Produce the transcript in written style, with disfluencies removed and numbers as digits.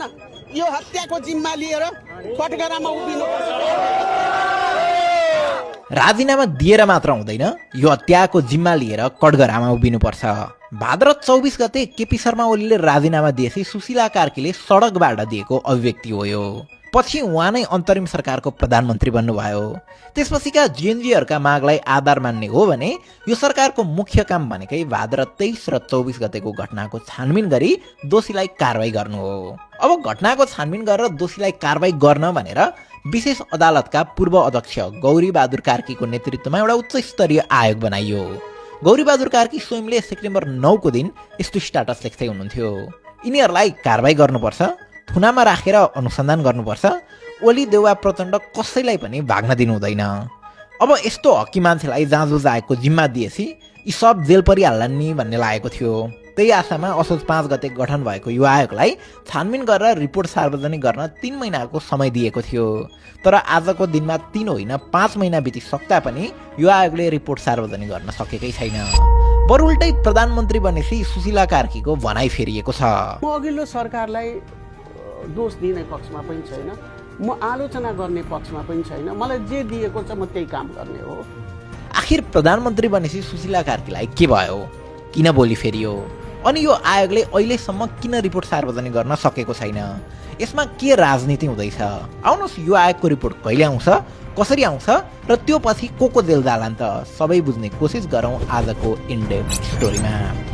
होइन यो हत्याको जिम्मा लिएर कटघरामा उभिनुपर्छ। राजीनामा दिएर मात्र हुँदैन, यो हत्याको जिम्मा लिएर कटघरामा उभिनुपर्छ। भाद्र 24 गते केपी शर्मा ओलीले राजीनामा दिएपछि सुशीला कार्कीले सडकबाट दिएको अभिव्यक्ति हो यो। पछि उहाँ नै अन्तरिम सरकारको प्रधानमन्त्री बन्नुभयो। त्यसपछिका जिएनजीहरूका मागलाई आधार मान्ने हो भने यो सरकारको मुख्य काम भनेकै भाद्र 23 र 24 गतेको घटनाको छानबिन गरी दोषीलाई कारबाही गर्नु हो। अब घटनाको छानबिन गरेर दोषीलाई कारबाही गर्न भनेर विशेष अदालतका पूर्व अध्यक्ष गौरी बहादुर कार्कीको नेतृत्वमा एउटा उच्च स्तरीय आयोग बनाइयो। गौरी बहादुर कार्की स्वयंले सेप्टेम्बर 9 को दिन यस्तो स्ट्याटस लेख्दै हुनुहुन्थ्यो, यिनीहरूलाई कारबाही गर्नुपर्छ, थुनामा राखेर अनुसन्धान गर्नुपर्छ, ओली देउवा प्रचण्ड कसैलाई पनि भाग्न दिनु हुँदैन। अब यस्तो हकी मान्छेलाई जाँचो जाएको जिम्मा दिएपछि यी सब जेल परिहाल्लान् नि भन्ने लागेको थियो। त्यही आशामा असोज 5 गते गठन भएको यो आयोगलाई छानबिन गरेर रिपोर्ट सार्वजनिक गर्न 3 महिनाको समय दिएको थियो। तर आजको दिनमा 3 होइन 5 महिना बितिसक्दा पनि यो आयोगले रिपोर्ट सार्वजनिक गर्न सकेकै छैन। बरु उल्टै प्रधानमन्त्री बनेपछि सुशीला कार्कीको भनाइ फेरिएको छ। म अघिल्लो सरकारलाई दोष दिने पक्षमा पनि छैन, म आलोचना गर्ने पक्षमा पनि छैन। मलाई जे दिएको छ म त्यही काम गर्ने हो। आखिर प्रधानमन्त्री बनेपछि सुशीला कार्कीलाई के भयो, किन बोली फेरियो, अनि यो आयोगले अहिलेसम्म किन रिपोर्ट सार्वजनिक गर्न सकेको छैन? यसमा के राजनीति हुँदैछ? आउनुहोस् यो आयोगको रिपोर्ट कहिले आउँछ, कसरी आउँछ र त्यो पछि को जेल जालान् त सबै बुझ्ने कोसिस गरौँ आजको इनडेप्थ स्टोरीमा।